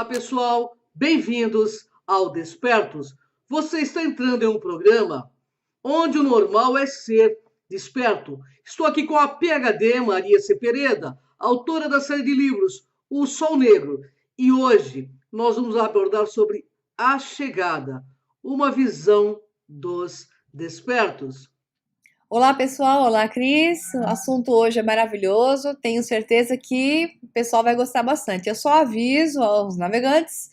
Olá, pessoal. Bem-vindos ao Despertos. Você está entrando em um programa onde o normal é ser desperto. Estou aqui com a PhD Maria Cepereda, autora da série de livros O Sol Negro. E hoje nós vamos abordar sobre A Chegada, uma visão dos despertos. Olá, pessoal. Olá, Cris. O assunto hoje é maravilhoso. Tenho certeza que o pessoal vai gostar bastante. Eu só aviso aos navegantes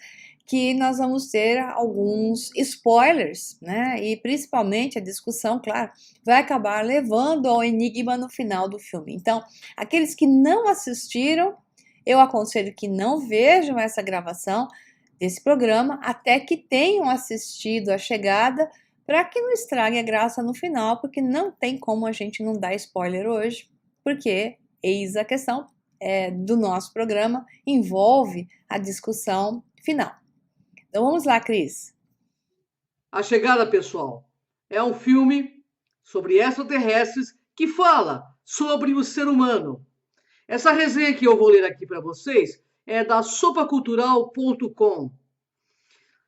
que nós vamos ter alguns spoilers, né? E principalmente a discussão, claro, vai acabar levando ao enigma no final do filme. Então, aqueles que não assistiram, eu aconselho que não vejam essa gravação desse programa até que tenham assistido a chegada para que não estrague a graça no final, porque não tem como a gente não dar spoiler hoje, porque eis a questão do nosso programa envolve a discussão final. Então vamos lá, Cris. A Chegada, pessoal, é um filme sobre extraterrestres que fala sobre o ser humano. Essa resenha que eu vou ler aqui para vocês é da sopacultural.com.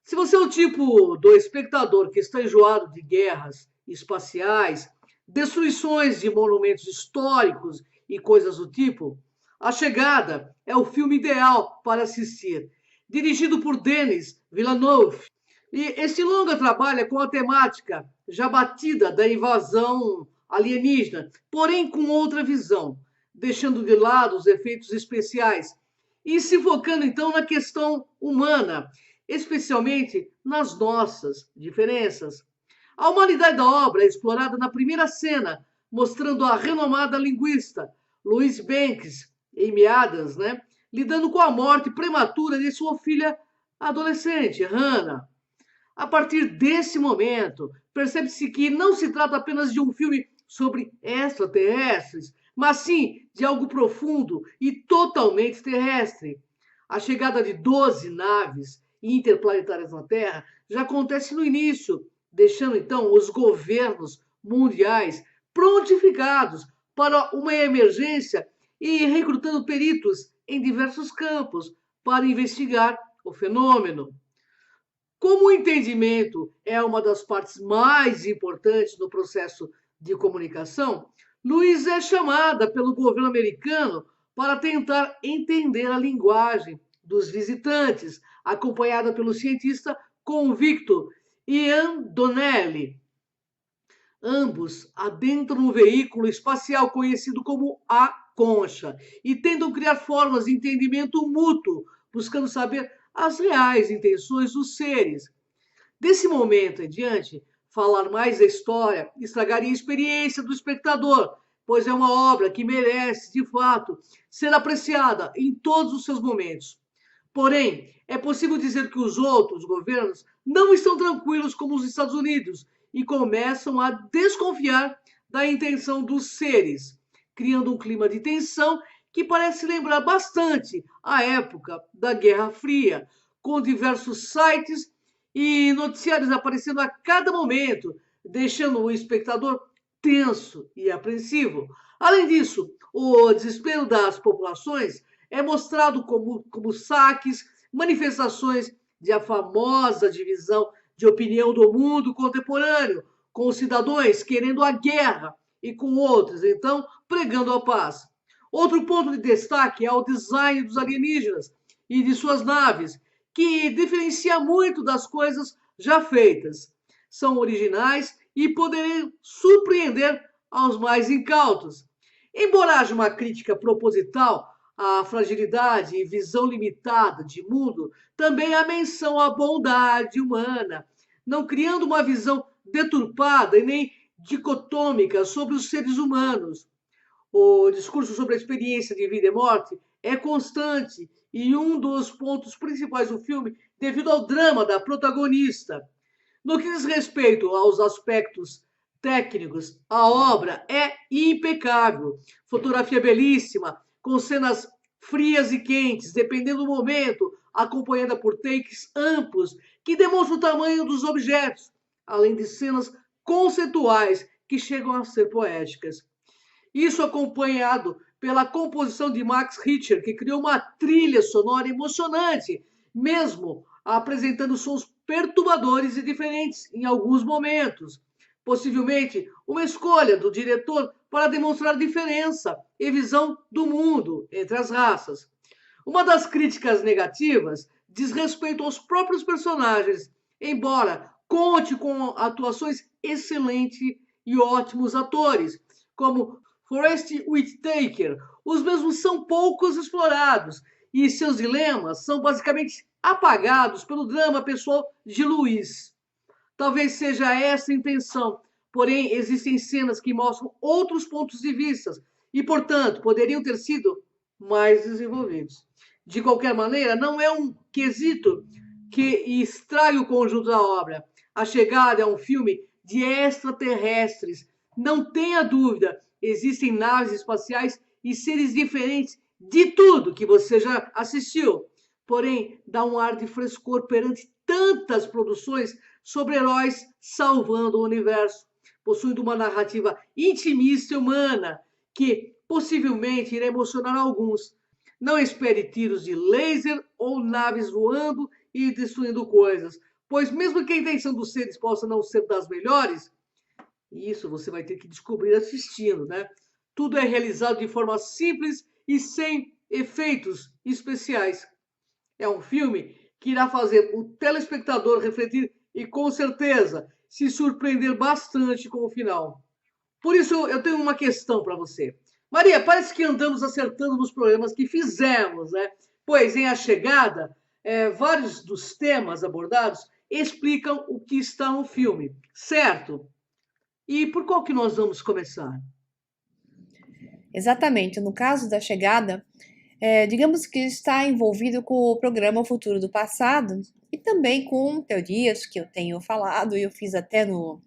Se você é o tipo do espectador que está enjoado de guerras espaciais, destruições de monumentos históricos e coisas do tipo, A Chegada é o filme ideal para assistir. Dirigido por Denis Villeneuve, e esse longa trabalha com a temática já batida da invasão alienígena, porém com outra visão, deixando de lado os efeitos especiais e se focando então na questão humana, especialmente nas nossas diferenças. A humanidade da obra é explorada na primeira cena, mostrando a renomada linguista Louise Banks, Amy Adams, né, lidando com a morte prematura de sua filha adolescente, Hannah. A partir desse momento, percebe-se que não se trata apenas de um filme sobre extraterrestres, mas sim de algo profundo e totalmente terrestre. A chegada de 12 naves interplanetárias na Terra já acontece no início, deixando então os governos mundiais prontificados para uma emergência e recrutando peritos em diversos campos para investigar o fenômeno. Como o entendimento é uma das partes mais importantes no processo de comunicação, Luiz é chamada pelo governo americano para tentar entender a linguagem dos visitantes, acompanhada pelo cientista convicto Ian Donnelly. Ambos adentram um veículo espacial conhecido como a Concha e tentam criar formas de entendimento mútuo, buscando saber as reais intenções dos seres. Desse momento em diante, falar mais da história estragaria a experiência do espectador, pois é uma obra que merece, de fato, ser apreciada em todos os seus momentos. Porém, é possível dizer que os outros governos não estão tranquilos como os Estados Unidos e começam a desconfiar da intenção dos seres, criando um clima de tensão que parece lembrar bastante a época da Guerra Fria, com diversos sites e noticiários aparecendo a cada momento, deixando o espectador tenso e apreensivo. Além disso, o desespero das populações é mostrado como saques, manifestações de a famosa divisão de opinião do mundo contemporâneo, com os cidadãos querendo a guerra e com outros, então, pregando a paz. Outro ponto de destaque é o design dos alienígenas e de suas naves, que diferencia muito das coisas já feitas. São originais e poderiam surpreender aos mais incautos. Embora haja uma crítica proposital à fragilidade e visão limitada de mundo, também há menção à bondade humana, não criando uma visão deturpada e nem dicotômica sobre os seres humanos. O discurso sobre a experiência de vida e morte é constante e um dos pontos principais do filme devido ao drama da protagonista. No que diz respeito aos aspectos técnicos, a obra é impecável. Fotografia belíssima, com cenas frias e quentes, dependendo do momento, acompanhada por takes amplos que demonstram o tamanho dos objetos, além de cenas conceituais que chegam a ser poéticas. Isso acompanhado pela composição de Max Richter, que criou uma trilha sonora emocionante, mesmo apresentando sons perturbadores e diferentes em alguns momentos. Possivelmente uma escolha do diretor para demonstrar diferença e visão do mundo entre as raças. Uma das críticas negativas diz respeito aos próprios personagens, embora conte com atuações excelentes e ótimos atores, como Forest Whitaker. Os mesmos são poucos explorados e seus dilemas são basicamente apagados pelo drama pessoal de Luiz. Talvez seja essa a intenção, porém existem cenas que mostram outros pontos de vista e, portanto, poderiam ter sido mais desenvolvidos. De qualquer maneira, não é um quesito que estrague o conjunto da obra. A Chegada é um filme de extraterrestres. Não tenha dúvida, existem naves espaciais e seres diferentes de tudo que você já assistiu. Porém, dá um ar de frescor perante tantas produções sobre heróis salvando o universo, possuindo uma narrativa intimista e humana que possivelmente irá emocionar alguns. Não espere tiros de laser ou naves voando e destruindo coisas, pois mesmo que a intenção dos seres possa não ser das melhores, isso você vai ter que descobrir assistindo, né? Tudo é realizado de forma simples e sem efeitos especiais. É um filme que irá fazer o telespectador refletir e, com certeza, se surpreender bastante com o final. Por isso, eu tenho uma questão para você. Maria, parece que andamos acertando nos programas que fizemos, né? Pois em A Chegada, vários dos temas abordados explicam o que está no filme, certo? E por qual que nós vamos começar? Exatamente. No caso da Chegada, digamos que está envolvido com o programa Futuro do Passado e também com teorias que eu tenho falado e eu fiz até no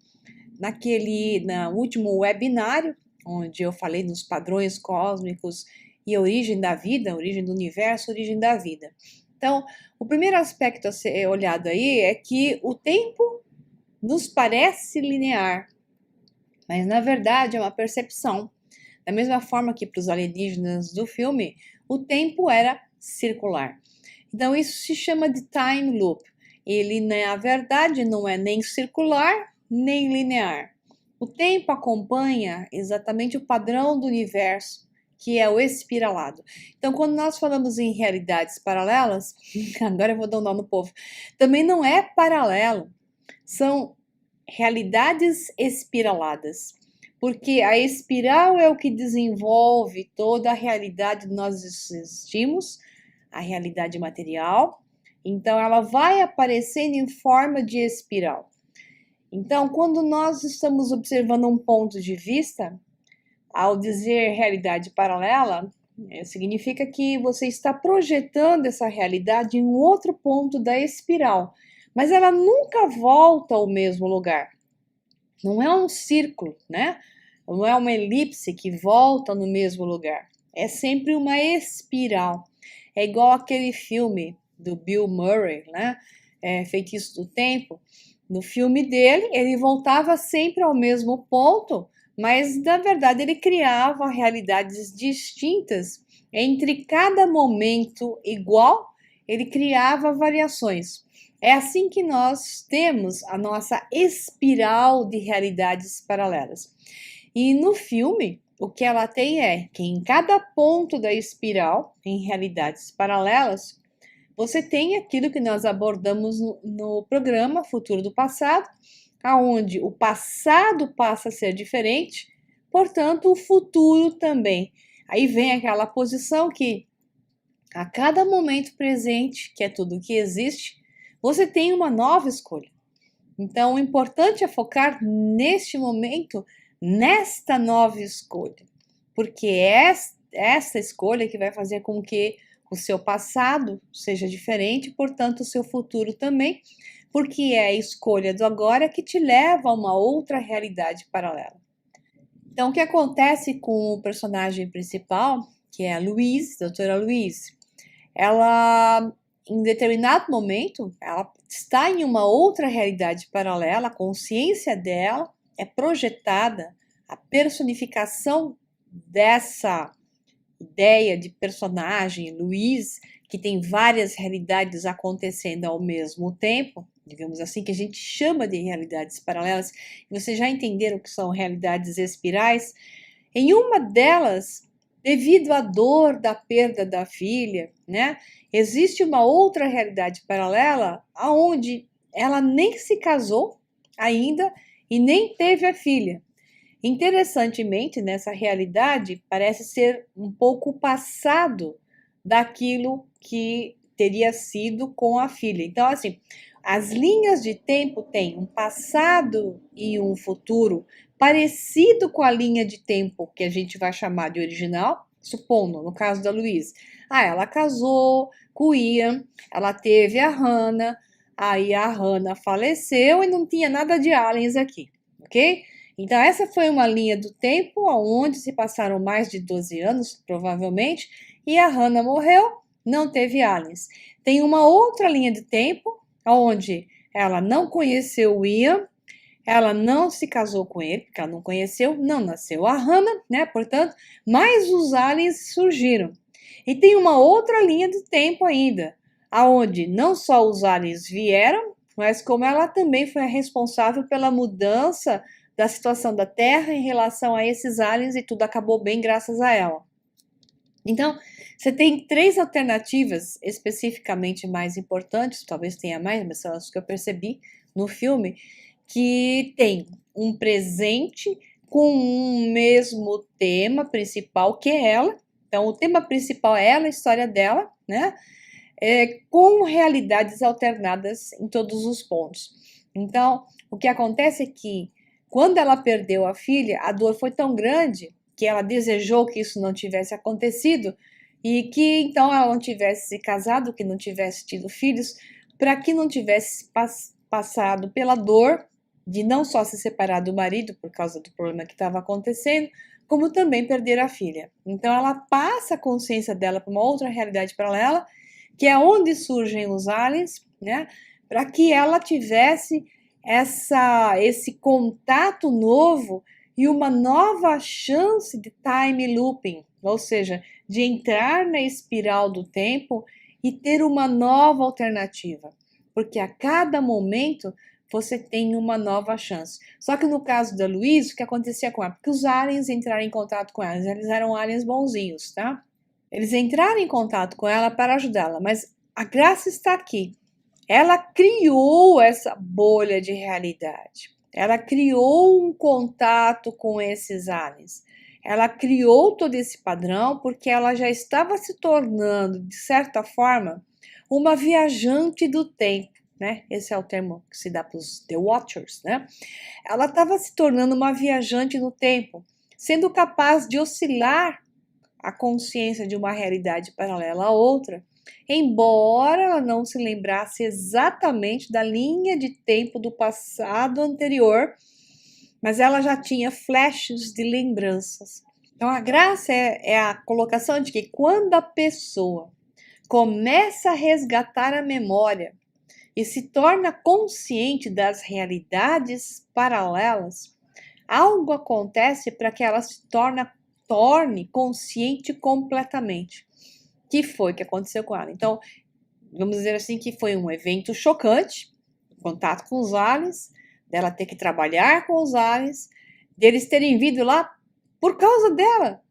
último webinário, onde eu falei nos padrões cósmicos e a origem da vida, a origem do universo, a origem da vida. Então, o primeiro aspecto a ser olhado aí é que o tempo nos parece linear, mas na verdade é uma percepção. Da mesma forma que para os alienígenas do filme, o tempo era circular. Então, isso se chama de time loop. Ele, na verdade, não é nem circular, nem linear. O tempo acompanha exatamente o padrão do universo, que é o espiralado. Então, quando nós falamos em realidades paralelas, agora eu vou dar um nó no povo, também não é paralelo, são realidades espiraladas. Porque a espiral é o que desenvolve toda a realidade que nós existimos, a realidade material. Então, ela vai aparecendo em forma de espiral. Então, quando nós estamos observando um ponto de vista, ao dizer realidade paralela, significa que você está projetando essa realidade em um outro ponto da espiral, mas ela nunca volta ao mesmo lugar. Não é um círculo, né? Não é uma elipse que volta no mesmo lugar. É sempre uma espiral. É igual aquele filme do Bill Murray, né? Feitiço do Tempo. No filme dele, ele voltava sempre ao mesmo ponto, mas na verdade ele criava realidades distintas. Entre cada momento igual, ele criava variações. É assim que nós temos a nossa espiral de realidades paralelas. E no filme, o que ela tem é que em cada ponto da espiral, em realidades paralelas, você tem aquilo que nós abordamos no programa Futuro do Passado, aonde o passado passa a ser diferente, portanto, o futuro também. Aí vem aquela posição que a cada momento presente, que é tudo que existe, você tem uma nova escolha. Então, o importante é focar neste momento, nesta nova escolha, porque é essa escolha que vai fazer com que o seu passado seja diferente, portanto, o seu futuro também, porque é a escolha do agora que te leva a uma outra realidade paralela. Então, o que acontece com o personagem principal, que é a Louise, doutora Louise, ela, em determinado momento, ela está em uma outra realidade paralela, a consciência dela é projetada, a personificação dessa ideia de personagem, Louise, que tem várias realidades acontecendo ao mesmo tempo, digamos assim, que a gente chama de realidades paralelas. Vocês já entenderam o que são realidades espirais? Em uma delas, devido à dor da perda da filha, né, existe uma outra realidade paralela aonde ela nem se casou ainda e nem teve a filha. Interessantemente, nessa realidade, parece ser um pouco o passado daquilo que teria sido com a filha. Então, assim, as linhas de tempo têm um passado e um futuro parecido com a linha de tempo que a gente vai chamar de original, supondo, no caso da Luísa, ela casou com o Ian, ela teve a Hannah, aí a Hannah faleceu e não tinha nada de aliens aqui, ok? Então, essa foi uma linha do tempo onde se passaram mais de 12 anos, provavelmente, e a Hannah morreu, não teve aliens. Tem uma outra linha de tempo onde ela não conheceu o Ian, ela não se casou com ele, porque ela não conheceu, não nasceu a Hannah, né? Portanto, mas os aliens surgiram. E tem uma outra linha de tempo ainda, aonde não só os aliens vieram, mas como ela também foi a responsável pela mudança da situação da Terra em relação a esses aliens e tudo acabou bem graças a ela. Então, você tem 3 alternativas especificamente mais importantes, talvez tenha mais, mas são as que eu percebi no filme, que tem um presente com um mesmo tema principal, que é ela. Então, o tema principal é ela, a história dela, né? Com realidades alternadas em todos os pontos. Então, o que acontece é que, quando ela perdeu a filha, a dor foi tão grande que ela desejou que isso não tivesse acontecido e que então ela não tivesse se casado, que não tivesse tido filhos, para que não tivesse passado pela dor de não só se separar do marido por causa do problema que estava acontecendo, como também perder a filha. Então ela passa a consciência dela para uma outra realidade paralela, que é onde surgem os aliens, né? Para que ela tivesse esse contato novo e uma nova chance de time looping, ou seja, de entrar na espiral do tempo e ter uma nova alternativa, porque a cada momento você tem uma nova chance. Só que no caso da Luísa, o que acontecia com ela? Porque os aliens entraram em contato com ela, eles eram aliens bonzinhos, tá? Eles entraram em contato com ela para ajudá-la, mas a graça está aqui. Ela criou essa bolha de realidade. Ela criou um contato com esses aliens. Ela criou todo esse padrão porque ela já estava se tornando, de certa forma, uma viajante do tempo, né? Esse é o termo que se dá para os The Watchers, né? Ela estava se tornando uma viajante no tempo, sendo capaz de oscilar a consciência de uma realidade paralela a outra, embora ela não se lembrasse exatamente da linha de tempo do passado anterior, mas ela já tinha flashes de lembranças. Então a graça é a colocação de que quando a pessoa começa a resgatar a memória e se torna consciente das realidades paralelas, algo acontece para que ela se torne consciente completamente. Que foi que aconteceu com ela? Então, vamos dizer assim que foi um evento chocante, contato com os aliens, dela ter que trabalhar com os aliens, deles terem vindo lá por causa dela.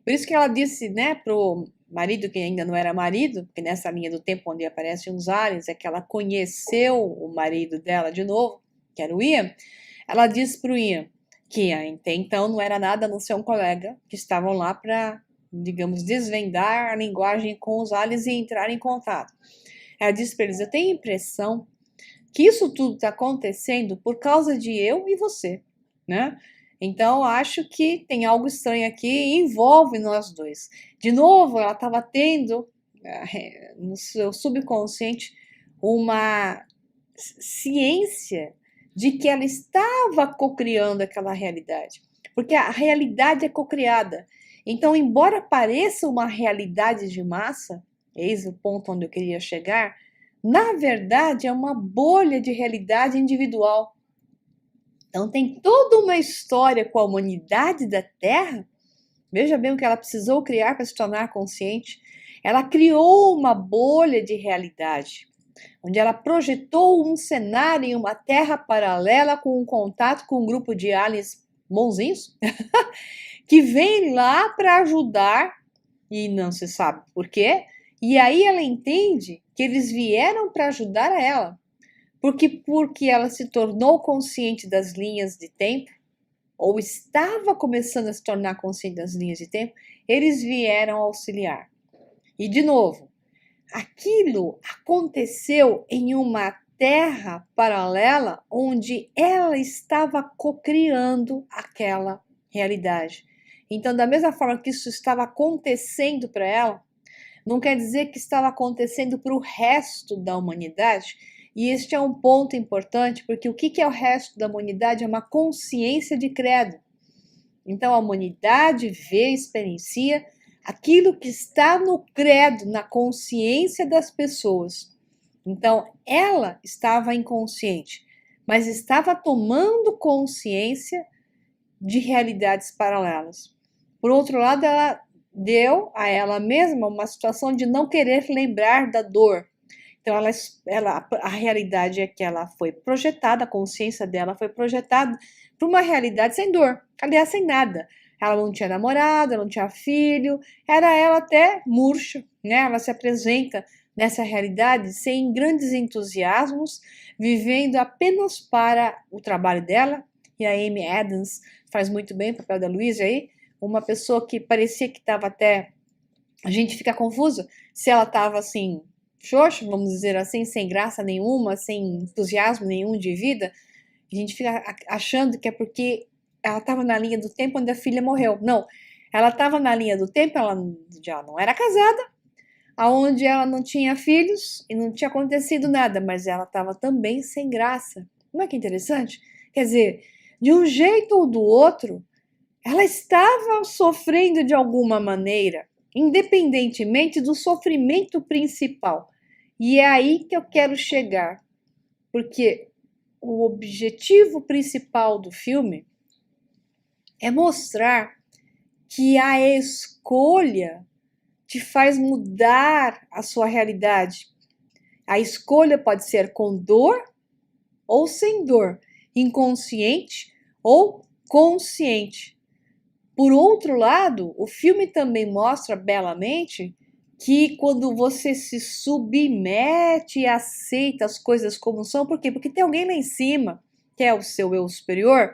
Por isso que ela disse, né, pro marido, que ainda não era marido, porque nessa linha do tempo onde aparecem os aliens, é que ela conheceu o marido dela de novo, que era o Ian. Ela disse pro Ian que até então não era nada a não ser um colega, que estavam lá para, digamos, desvendar a linguagem com os aliens e entrar em contato. Ela disse para eles: eu tenho a impressão que isso tudo está acontecendo por causa de eu e você, né? Então, acho que tem algo estranho aqui e envolve nós dois. De novo, ela estava tendo no seu subconsciente uma ciência de que ela estava cocriando aquela realidade, porque a realidade é cocriada. Então, embora pareça uma realidade de massa, eis o ponto onde eu queria chegar, na verdade é uma bolha de realidade individual. Então, tem toda uma história com a humanidade da Terra. Veja bem o que ela precisou criar para se tornar consciente. Ela criou uma bolha de realidade, onde ela projetou um cenário em uma terra paralela com um contato com um grupo de aliens bonzinhos, que vem lá para ajudar, e não se sabe por quê, e aí ela entende que eles vieram para ajudar ela, porque ela se tornou consciente das linhas de tempo, ou estava começando a se tornar consciente das linhas de tempo, eles vieram auxiliar. E de novo, aquilo aconteceu em uma terra paralela onde ela estava cocriando aquela realidade. Então, da mesma forma que isso estava acontecendo para ela, não quer dizer que estava acontecendo para o resto da humanidade. E este é um ponto importante, porque o que é o resto da humanidade? É uma consciência de credo. Então, a humanidade vê, experiencia aquilo que está no credo, na consciência das pessoas. Então, ela estava inconsciente, mas estava tomando consciência de realidades paralelas. Por outro lado, ela deu a ela mesma uma situação de não querer lembrar da dor. Então, a realidade é que ela foi projetada, a consciência dela foi projetada para uma realidade sem dor, aliás, sem nada. Ela não tinha namorado, ela não tinha filho, era ela até murcha, né? Ela se apresenta nessa realidade sem grandes entusiasmos, vivendo apenas para o trabalho dela. E a Amy Adams faz muito bem o papel da Louise aí, uma pessoa que parecia que estava até... A gente fica confusa se ela estava assim, xoxa, vamos dizer assim, sem graça nenhuma, sem entusiasmo nenhum de vida. A gente fica achando que é porque ela estava na linha do tempo onde a filha morreu. Não, ela estava na linha do tempo, ela já não era casada, aonde ela não tinha filhos e não tinha acontecido nada, mas ela estava também sem graça. Não é que interessante? Quer dizer, de um jeito ou do outro, ela estava sofrendo de alguma maneira, independentemente do sofrimento principal. E é aí que eu quero chegar, porque o objetivo principal do filme é mostrar que a escolha te faz mudar a sua realidade. A escolha pode ser com dor ou sem dor, inconsciente ou consciente. Por outro lado, o filme também mostra belamente que quando você se submete e aceita as coisas como são, por quê? Porque tem alguém lá em cima, que é o seu eu superior,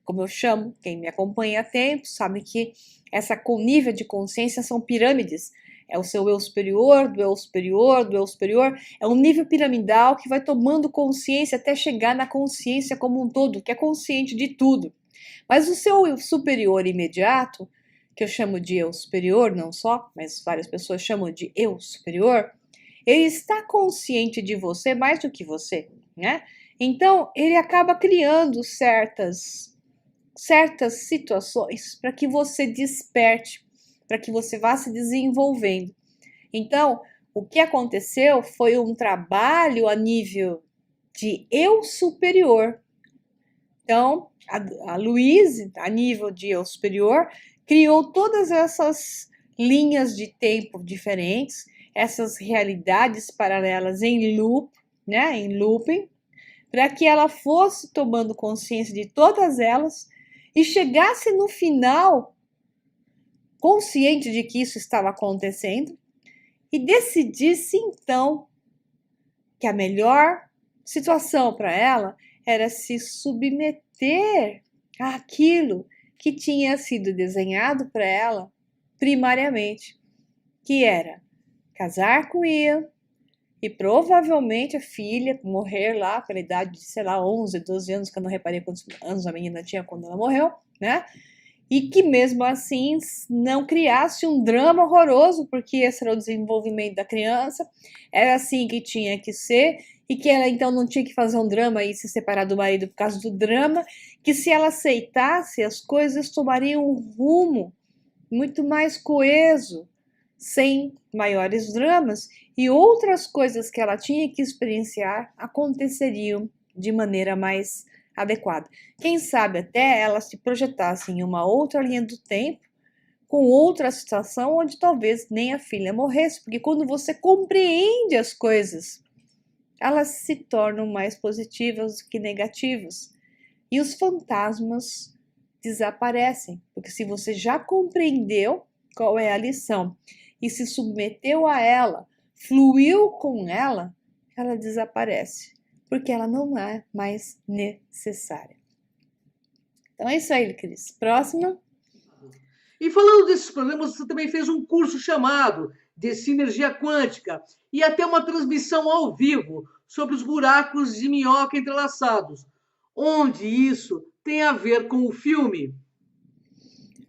como eu chamo, quem me acompanha há tempo sabe que essa nível de consciência são pirâmides. É o seu eu superior, do eu superior, do eu superior. É um nível piramidal que vai tomando consciência até chegar na consciência como um todo, que é consciente de tudo. Mas o seu eu superior imediato, que eu chamo de eu superior, não só, mas várias pessoas chamam de eu superior, ele está consciente de você mais do que você, né? Então, ele acaba criando certas situações para que você desperte, para que você vá se desenvolvendo. Então, o que aconteceu foi um trabalho a nível de eu superior. Então, a Louise, a nível de eu superior, criou todas essas linhas de tempo diferentes, essas realidades paralelas em loop, né, em looping, para que ela fosse tomando consciência de todas elas e chegasse no final consciente de que isso estava acontecendo e decidisse então que a melhor situação para ela era se submeter àquilo que tinha sido desenhado para ela primariamente, que era casar com Ian e provavelmente a filha morrer lá pela idade de, sei lá, 11, 12 anos, que eu não reparei quantos anos a menina tinha quando ela morreu, né? E que mesmo assim não criasse um drama horroroso, porque esse era o desenvolvimento da criança, era assim que tinha que ser, e que ela então não tinha que fazer um drama e se separar do marido por causa do drama, que se ela aceitasse, as coisas tomariam um rumo muito mais coeso, sem maiores dramas, e outras coisas que ela tinha que experienciar aconteceriam de maneira mais adequada. Quem sabe até ela se projetasse em uma outra linha do tempo, com outra situação onde talvez nem a filha morresse, porque quando você compreende as coisas, elas se tornam mais positivas do que negativas. E os fantasmas desaparecem, porque se você já compreendeu qual é a lição e se submeteu a ela, fluiu com ela, ela desaparece, porque ela não é mais necessária. Então é isso aí, Cris. Próxima. E falando desses problemas, você também fez um curso chamado de Sinergia Quântica e até uma transmissão ao vivo sobre os buracos de minhoca entrelaçados. Onde isso tem a ver com o filme?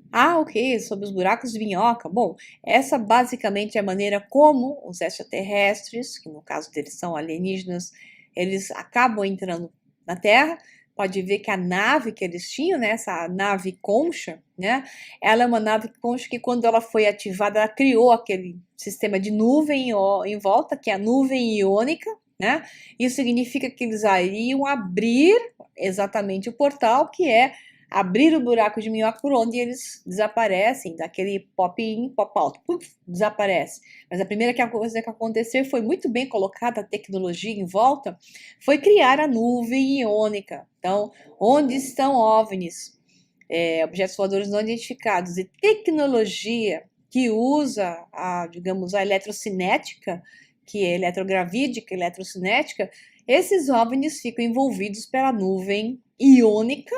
Ah, ok, sobre os buracos de minhoca. Bom, essa basicamente é a maneira como os extraterrestres, que no caso deles são alienígenas, eles acabam entrando na Terra. Pode ver que a nave que eles tinham, né, essa nave concha, né, ela é uma nave concha que quando ela foi ativada, ela criou aquele sistema de nuvem em volta, que é a nuvem iônica, né? Isso significa que eles iriam abrir exatamente o portal, que é abrir o buraco de minhoca por onde eles desaparecem, daquele pop-in, pop-out, desaparece. Mas a primeira coisa que aconteceu foi muito bem colocada a tecnologia em volta, foi criar a nuvem iônica. Então, onde estão OVNIs, objetos voadores não identificados, e tecnologia que usa digamos, a eletrocinética, que é eletrogravídica, eletrocinética, esses OVNIs ficam envolvidos pela nuvem iônica,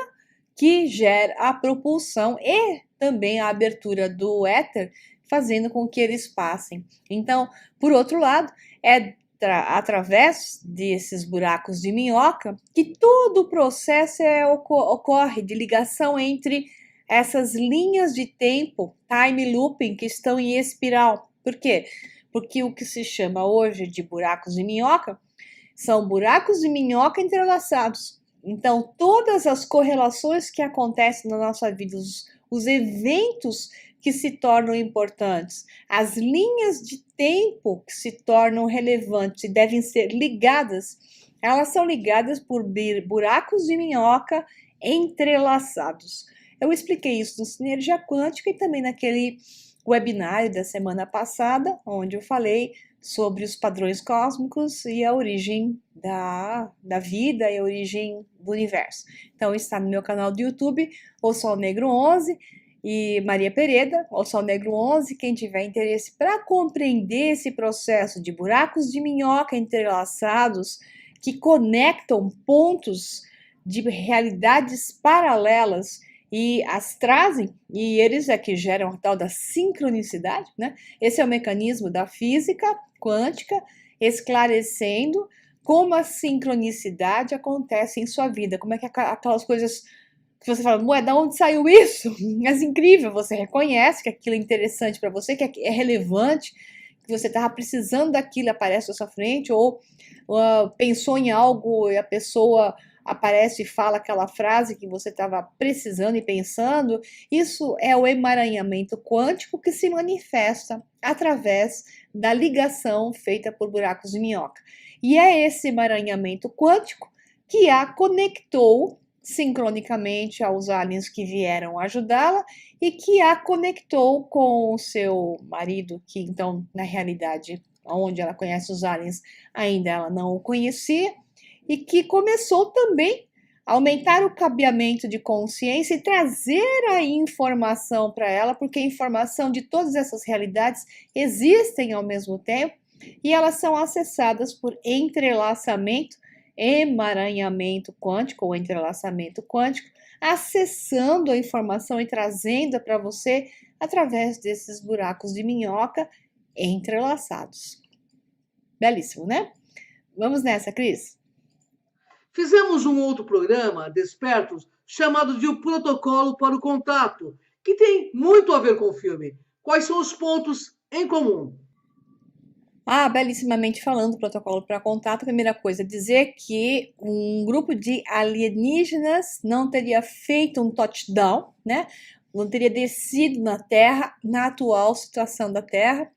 que gera a propulsão e também a abertura do éter, fazendo com que eles passem. Então, por outro lado, é através desses buracos de minhoca que todo o processo ocorre de ligação entre essas linhas de tempo, time looping, que estão em espiral. Por quê? Porque o que se chama hoje de buracos de minhoca são buracos de minhoca entrelaçados. Então, todas as correlações que acontecem na nossa vida, os eventos que se tornam importantes, as linhas de tempo que se tornam relevantes e devem ser ligadas, elas são ligadas por buracos de minhoca entrelaçados. Eu expliquei isso no Sinergia Quântica e também naquele webinário da semana passada, onde eu falei sobre os padrões cósmicos e a origem da vida e a origem do universo. Então está no meu canal do YouTube, O Sol Negro 11, e Maria Pereda, O Sol Negro 11, quem tiver interesse para compreender esse processo de buracos de minhoca entrelaçados que conectam pontos de realidades paralelas e as trazem, e eles é que geram a tal da sincronicidade, né? Esse é o mecanismo da física quântica, esclarecendo como a sincronicidade acontece em sua vida, como é que aquelas coisas que você fala, ué, da onde saiu isso? É incrível, você reconhece que aquilo é interessante para você, que é relevante, que você estava precisando daquilo, aparece à sua frente, ou pensou em algo e a pessoa aparece e fala aquela frase que você estava precisando e pensando. Isso é o emaranhamento quântico que se manifesta através da ligação feita por buracos de minhoca. E é esse emaranhamento quântico que a conectou sincronicamente aos aliens que vieram ajudá-la e que a conectou com o seu marido, que então, na realidade, onde ela conhece os aliens, ainda ela não o conhecia, e que começou também a aumentar o cabeamento de consciência e trazer a informação para ela, porque a informação de todas essas realidades existem ao mesmo tempo e elas são acessadas por entrelaçamento, emaranhamento quântico ou entrelaçamento quântico, acessando a informação e trazendo para você através desses buracos de minhoca entrelaçados. Belíssimo, né? Vamos nessa, Cris? Fizemos um outro programa, Despertos, chamado de O Protocolo para o Contato, que tem muito a ver com o filme. Quais são os pontos em comum? Belíssimamente falando, protocolo para contato, a primeira coisa, dizer que um grupo de alienígenas não teria feito um touchdown, né? Não teria descido na Terra, na atual situação da Terra,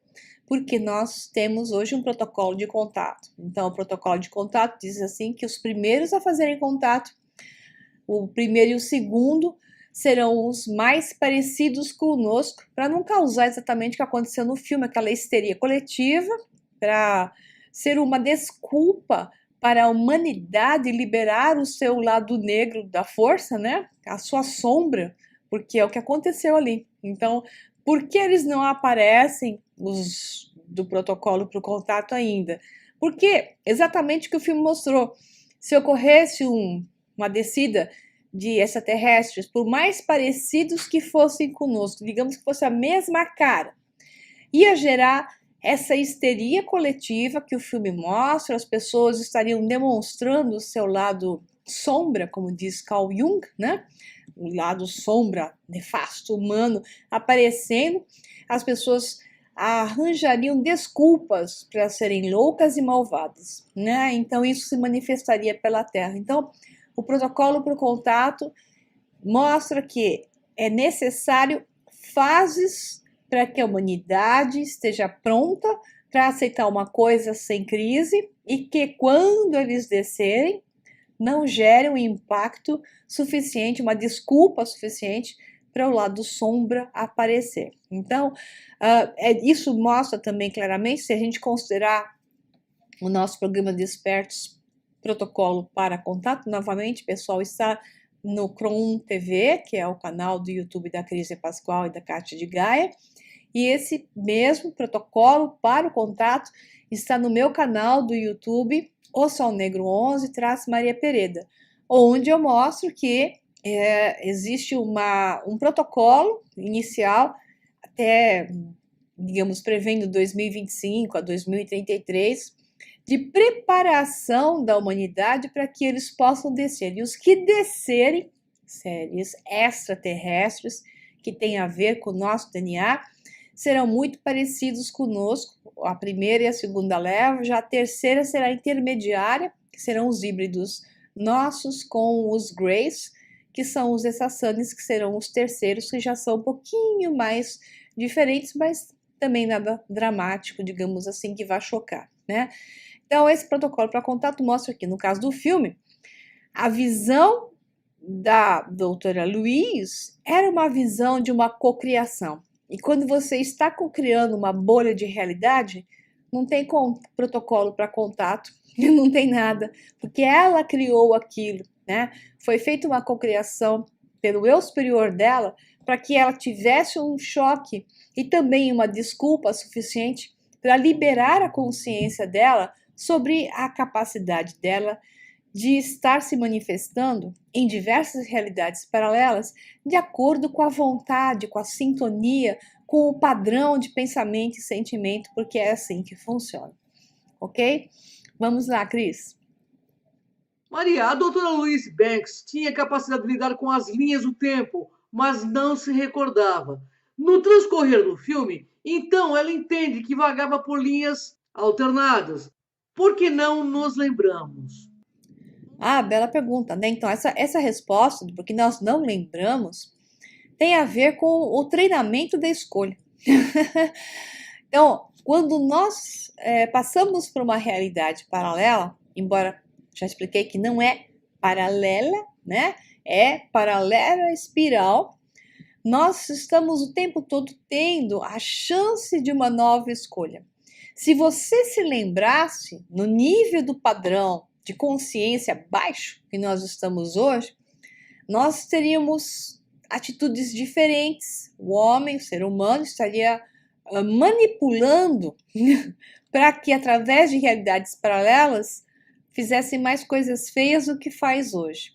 porque nós temos hoje um protocolo de contato. Então, o protocolo de contato diz assim que os primeiros a fazerem contato, o primeiro e o segundo, serão os mais parecidos conosco, para não causar exatamente o que aconteceu no filme, aquela histeria coletiva, para ser uma desculpa para a humanidade liberar o seu lado negro da força, né? A sua sombra, porque é o que aconteceu ali. Então, por que eles não aparecem, os do protocolo para o contato ainda? Porque exatamente o que o filme mostrou. Se ocorresse uma descida de extraterrestres, por mais parecidos que fossem conosco, digamos que fosse a mesma cara, ia gerar essa histeria coletiva que o filme mostra, as pessoas estariam demonstrando o seu lado sombra, como diz Carl Jung, né? O lado sombra, nefasto, humano, aparecendo, as pessoas arranjariam desculpas para serem loucas e malvadas, né? Então isso se manifestaria pela Terra. Então, o protocolo para o contato mostra que é necessário fases para que a humanidade esteja pronta para aceitar uma coisa sem crise e que quando eles descerem, não gere um impacto suficiente, uma desculpa suficiente para o lado sombra aparecer. Então, isso mostra também claramente, se a gente considerar o nosso programa de expertos protocolo para contato, novamente, pessoal, está no Cron TV, que é o canal do YouTube da Cris Pascoal e da Cátia de Gaia, e esse mesmo protocolo para o contato está no meu canal do YouTube, O Sol Negro 11, Maria Pereda, onde eu mostro que existe um protocolo inicial até, digamos, prevendo 2025 a 2033, de preparação da humanidade para que eles possam descer. E os que descerem, seres extraterrestres, que têm a ver com o nosso DNA, serão muito parecidos conosco, a primeira e a segunda leva, já a terceira será intermediária, que serão os híbridos nossos com os Greys, que são os Essasanis, que serão os terceiros, que já são um pouquinho mais diferentes, mas também nada dramático, digamos assim, que vai chocar, né? Então, esse protocolo para contato mostra aqui, no caso do filme, a visão da doutora Louise era uma visão de uma cocriação. E quando você está cocriando uma bolha de realidade, não tem protocolo para contato, não tem nada, porque ela criou aquilo, né? Foi feita uma cocriação pelo eu superior dela para que ela tivesse um choque e também uma desculpa suficiente para liberar a consciência dela sobre a capacidade dela de estar se manifestando em diversas realidades paralelas de acordo com a vontade, com a sintonia, com o padrão de pensamento e sentimento, porque é assim que funciona, ok? Vamos lá, Cris. Maria, a doutora Louise Banks tinha capacidade de lidar com as linhas do tempo, mas não se recordava. No transcorrer do filme, então ela entende que vagava por linhas alternadas. Por que não nos lembramos? Ah, bela pergunta, né? Então, essa resposta, porque nós não lembramos, tem a ver com o treinamento da escolha. Então, quando nós passamos por uma realidade paralela, embora já expliquei que não é paralela, né? É paralela espiral, nós estamos o tempo todo tendo a chance de uma nova escolha. Se você se lembrasse no nível do padrão de consciência baixo que nós estamos hoje, nós teríamos atitudes diferentes. O homem, o ser humano, estaria manipulando para que, através de realidades paralelas, fizesse mais coisas feias do que faz hoje.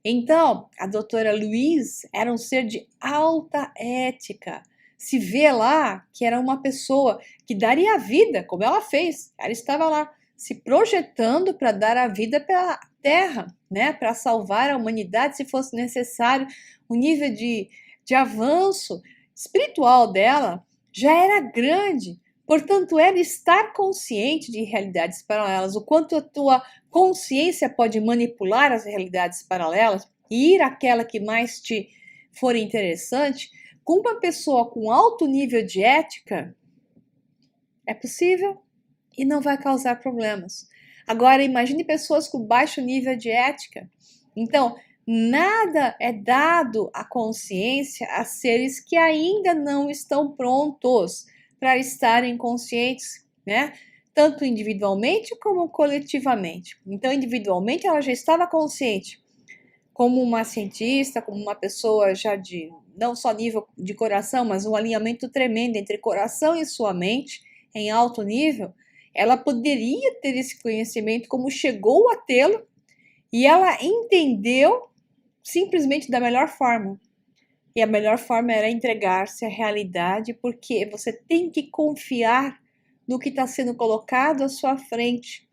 Então, a doutora Louise era um ser de alta ética. Se vê lá que era uma pessoa que daria a vida, como ela fez. Ela estava lá se projetando para dar a vida pela Terra, né? Para salvar a humanidade se fosse necessário. O nível de avanço espiritual dela já era grande. Portanto, ela estar consciente de realidades paralelas, o quanto a tua consciência pode manipular as realidades paralelas e ir àquela que mais te for interessante, com uma pessoa com alto nível de ética, é possível e não vai causar problemas. Agora, imagine pessoas com baixo nível de ética. Então, Nada é dado à consciência a seres que ainda não estão prontos para estarem conscientes, né? Tanto individualmente como coletivamente. Então, individualmente, ela já estava consciente, como uma cientista, como uma pessoa já de não só nível de coração, mas um alinhamento tremendo entre coração e sua mente, em alto nível. Ela poderia ter esse conhecimento, como chegou a tê-lo, e ela entendeu simplesmente da melhor forma. E a melhor forma era entregar-se à realidade, porque você tem que confiar no que está sendo colocado à sua frente.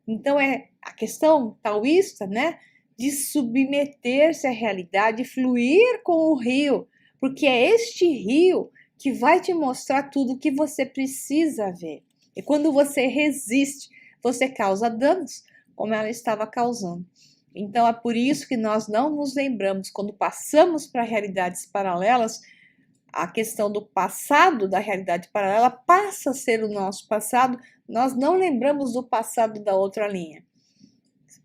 Então é a questão taoísta, né, de submeter-se à realidade, fluir com o rio, porque é este rio que vai te mostrar tudo o que você precisa ver. E quando você resiste, você causa danos, como ela estava causando. Então é por isso que nós não nos lembramos, quando passamos para realidades paralelas, a questão do passado da realidade paralela passa a ser o nosso passado, nós não lembramos do passado da outra linha.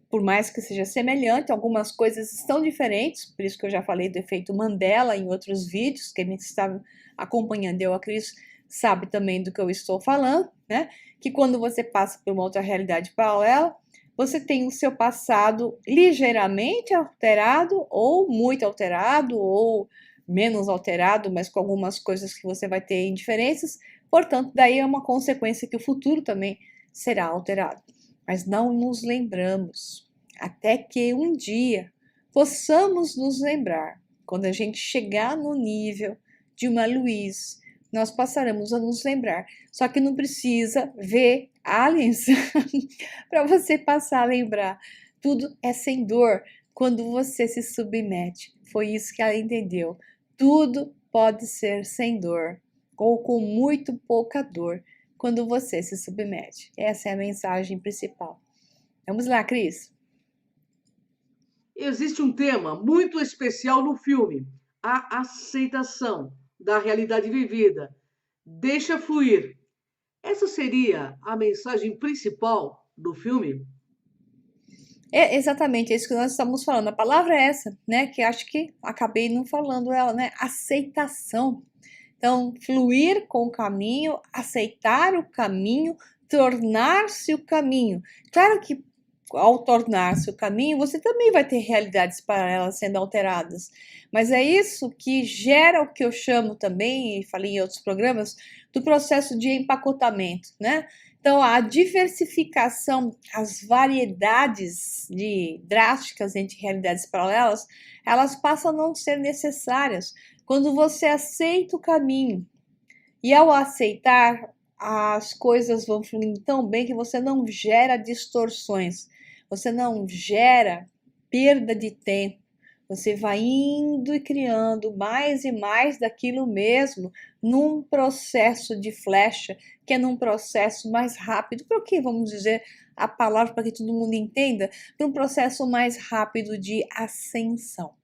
Por mais que seja semelhante, algumas coisas estão diferentes, por isso que eu já falei do efeito Mandela em outros vídeos, quem está acompanhando eu, a Cris, sabe também do que eu estou falando, né? Que quando você passa por uma outra realidade paralela, você tem o seu passado ligeiramente alterado, ou muito alterado, ou menos alterado, mas com algumas coisas que você vai ter indiferenças. Portanto, daí é uma consequência que o futuro também será alterado. Mas não nos lembramos, até que um dia possamos nos lembrar. Quando a gente chegar no nível de uma Luiz, nós passaremos a nos lembrar. Só que não precisa ver aliens para você passar a lembrar. Tudo é sem dor quando você se submete. Foi isso que ela entendeu. Tudo pode ser sem dor ou com muito pouca dor quando você se submete. Essa é a mensagem principal. Vamos lá, Cris. Existe um tema muito especial no filme: a aceitação da realidade vivida. Deixa fluir. Essa seria a mensagem principal do filme? É exatamente isso que nós estamos falando. A palavra é essa, né? Que acho que acabei não falando ela, né? Aceitação. Então, fluir com o caminho, aceitar o caminho, tornar-se o caminho. Claro que ao tornar-se o caminho, você também vai ter realidades paralelas sendo alteradas. Mas é isso que gera o que eu chamo também, e falei em outros programas, do processo de empacotamento, né? Então, a diversificação, as variedades de drásticas entre realidades paralelas, elas passam a não ser necessárias quando você aceita o caminho. E ao aceitar, as coisas vão fluindo tão bem que você não gera distorções, você não gera perda de tempo. Você vai indo e criando mais e mais daquilo mesmo num processo de flecha, que é num processo mais rápido. Para o que vamos dizer a palavra para que todo mundo entenda? Para um processo mais rápido de ascensão.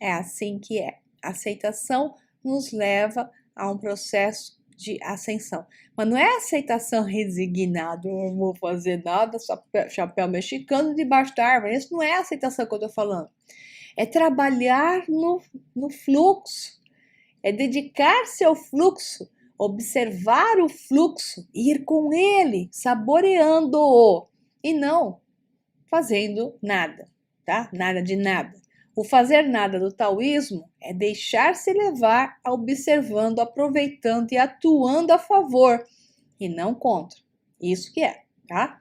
É assim que é. A aceitação nos leva a um processo de ascensão. Mas não é aceitação resignada, eu não vou fazer nada, só chapéu mexicano debaixo da árvore. Isso não é a aceitação que eu estou falando. É trabalhar no fluxo, é dedicar-se ao fluxo, observar o fluxo, ir com ele, saboreando-o, e não fazendo nada, tá? Nada de nada. O fazer nada do taoísmo é deixar-se levar observando, aproveitando e atuando a favor e não contra. Isso que é, tá?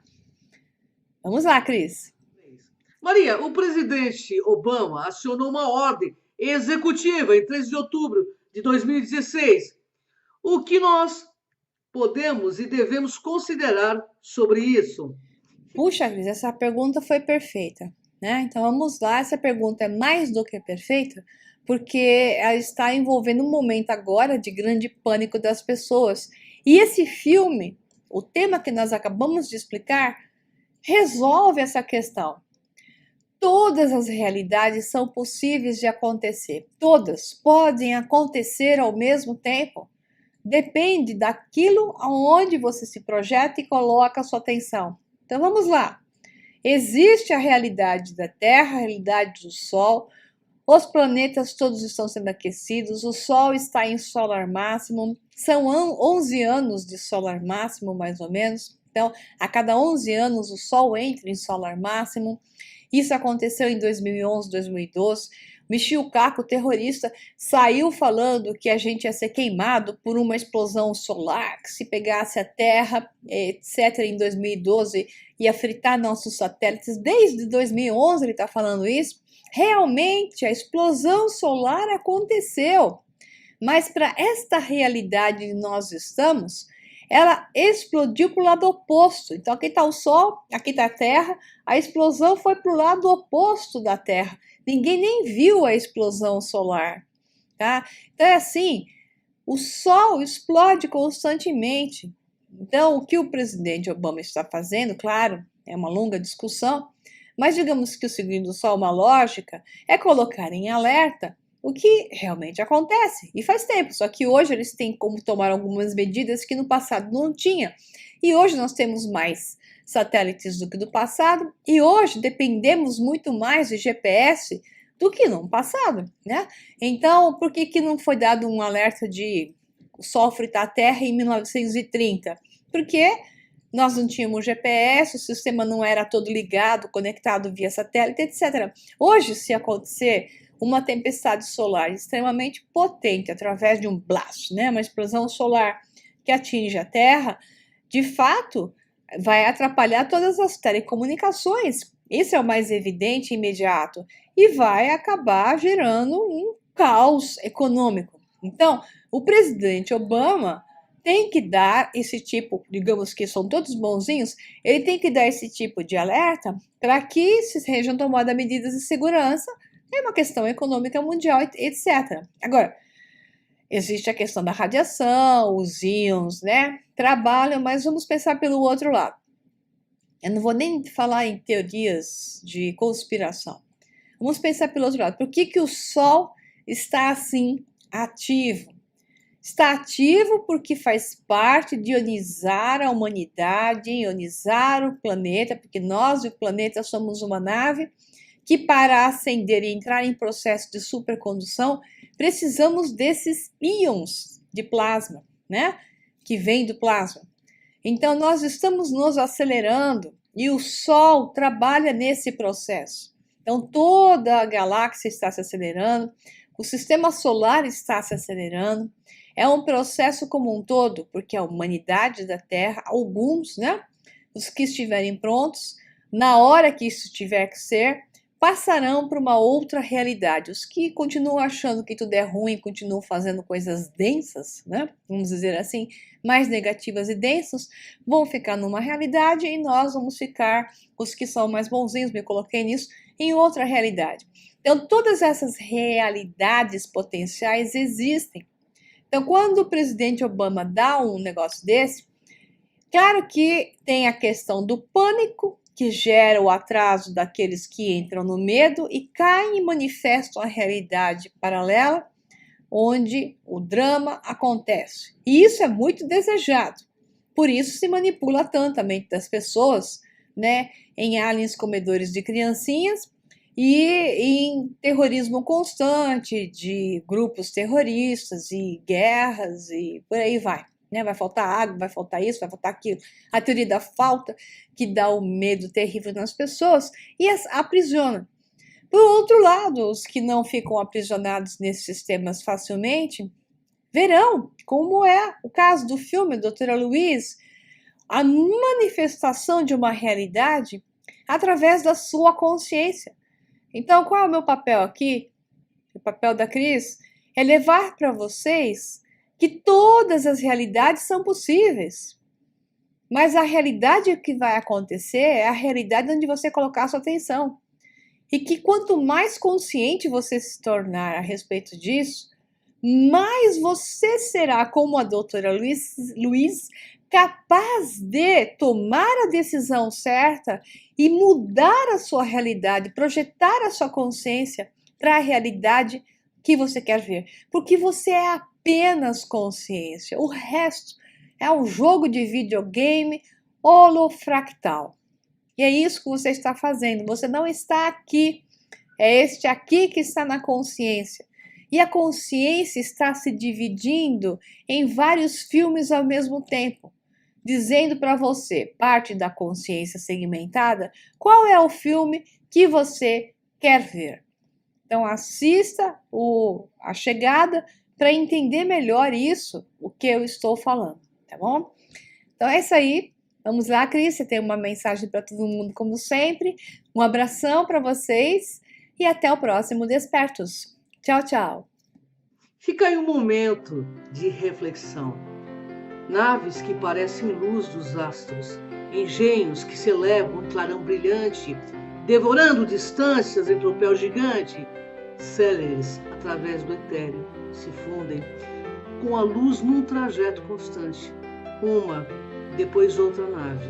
Vamos lá, Cris. Maria, o presidente Obama acionou uma ordem executiva em 13 de outubro de 2016. O que nós podemos e devemos considerar sobre isso? Puxa, Cris, essa pergunta foi perfeita, né? Então vamos lá, essa pergunta é mais do que perfeita, porque ela está envolvendo um momento agora de grande pânico das pessoas. E esse filme, o tema que nós acabamos de explicar, resolve essa questão. Todas as realidades são possíveis de acontecer. Todas podem acontecer ao mesmo tempo. Depende daquilo aonde você se projeta e coloca a sua atenção. Então vamos lá. Existe a realidade da Terra, a realidade do Sol. Os planetas todos estão sendo aquecidos, o Sol está em solar máximo, são 11 anos de solar máximo, mais ou menos. Então, a cada 11 anos o Sol entra em solar máximo. Isso aconteceu em 2011, 2012. Michio Kaku, terrorista, saiu falando que a gente ia ser queimado por uma explosão solar, que se pegasse a Terra, etc., em 2012, ia fritar nossos satélites. Desde 2011 ele está falando isso. Realmente, a explosão solar aconteceu, mas para esta realidade que nós estamos, ela explodiu para o lado oposto. Então, aqui está o Sol, aqui está a Terra, a explosão foi para o lado oposto da Terra. Ninguém nem viu a explosão solar, tá? Então, é assim, o Sol explode constantemente. Então, o que o presidente Obama está fazendo, claro, é uma longa discussão, mas digamos que o segundo só uma lógica é colocar em alerta o que realmente acontece. E faz tempo, só que hoje eles têm como tomar algumas medidas que no passado não tinha. E hoje nós temos mais satélites do que do passado, e hoje dependemos muito mais de GPS do que no passado, né? Então, por que que não foi dado um alerta de o Sol fritar a Terra em 1930? Porque nós não tínhamos GPS, o sistema não era todo ligado, conectado via satélite, etc. Hoje, se acontecer uma tempestade solar extremamente potente através de um blast, né, uma explosão solar que atinge a Terra, de fato, vai atrapalhar todas as telecomunicações. Isso é o mais evidente e imediato. E vai acabar gerando um caos econômico. Então, o presidente Obama tem que dar esse tipo, digamos que são todos bonzinhos, ele tem que dar esse tipo de alerta para que se sejam tomadas medidas de segurança. É uma questão econômica mundial, etc. Agora, existe a questão da radiação, os íons, né? Trabalham, mas vamos pensar pelo outro lado. Eu não vou nem falar em teorias de conspiração. Vamos pensar pelo outro lado. Por que que o Sol está assim ativo? Está ativo porque faz parte de ionizar a humanidade, ionizar o planeta, porque nós e o planeta somos uma nave que, para acender e entrar em processo de supercondução, precisamos desses íons de plasma, né? Que vem do plasma. Então, nós estamos nos acelerando e o Sol trabalha nesse processo. Então, toda a galáxia está se acelerando, o sistema solar está se acelerando. É um processo como um todo, porque a humanidade da Terra, alguns, né, os que estiverem prontos, na hora que isso tiver que ser, passarão para uma outra realidade. Os que continuam achando que tudo é ruim, continuam fazendo coisas densas, né, vamos dizer assim, mais negativas e densas, vão ficar numa realidade e nós vamos ficar, os que são mais bonzinhos, me coloquei nisso, em outra realidade. Então, todas essas realidades potenciais existem. Então, quando o presidente Obama dá um negócio desse, claro que tem a questão do pânico, que gera o atraso daqueles que entram no medo e caem e manifestam a realidade paralela, onde o drama acontece. E isso é muito desejado. Por isso se manipula tanto a mente das pessoas, né, em aliens comedores de criancinhas e em terrorismo constante de grupos terroristas e guerras e por aí vai. Né? Vai faltar água, vai faltar isso, vai faltar aquilo. A teoria da falta, que dá o medo terrível nas pessoas e as aprisiona. Por outro lado, os que não ficam aprisionados nesses sistemas facilmente verão, como é o caso do filme Doutora Louise, a manifestação de uma realidade através da sua consciência. Então, qual é o meu papel aqui? O papel da Cris é levar para vocês que todas as realidades são possíveis. Mas a realidade que vai acontecer é a realidade onde você colocar a sua atenção. E que quanto mais consciente você se tornar a respeito disso, mais você será, como a doutora Luiz, capaz de tomar a decisão certa e mudar a sua realidade, projetar a sua consciência para a realidade que você quer ver. Porque você é apenas consciência. O resto é um jogo de videogame holofractal. E é isso que você está fazendo. Você não está aqui. É este aqui que está na consciência. E a consciência está se dividindo em vários filmes ao mesmo tempo, dizendo para você, parte da consciência segmentada, qual é o filme que você quer ver. Então assista A Chegada para entender melhor isso, o que eu estou falando, tá bom? Então é isso aí. Vamos lá, Cris, você tem uma mensagem para todo mundo, como sempre. Um abração para vocês e até o próximo Despertos. Tchau, tchau. Fica aí um momento de reflexão. Naves que parecem luz dos astros, engenhos que se elevam em clarão brilhante, devorando distâncias em tropel gigante, céleres através do etéreo se fundem com a luz num trajeto constante, uma, depois outra nave,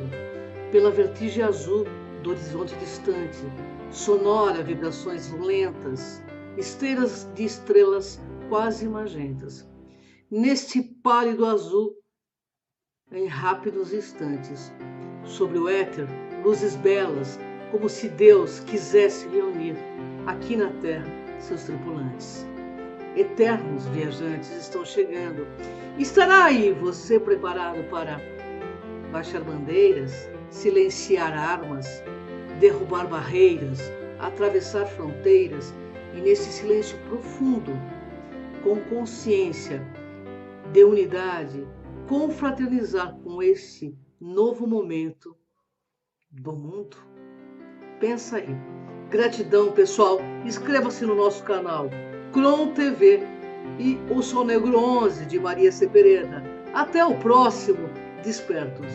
pela vertigem azul do horizonte distante, sonora vibrações lentas, esteiras de estrelas quase magentas. Neste pálido azul, em rápidos instantes, sobre o éter, luzes belas, como se Deus quisesse reunir aqui na Terra seus tripulantes. Eternos viajantes estão chegando. Estará aí você preparado para baixar bandeiras, silenciar armas, derrubar barreiras, atravessar fronteiras e nesse silêncio profundo, com consciência de unidade, confraternizar com esse novo momento do mundo? Pensa aí. Gratidão, pessoal. Inscreva-se no nosso canal Cron TV e o Sol Negro 11 de Maria C. Pereira. Até o próximo Despertos.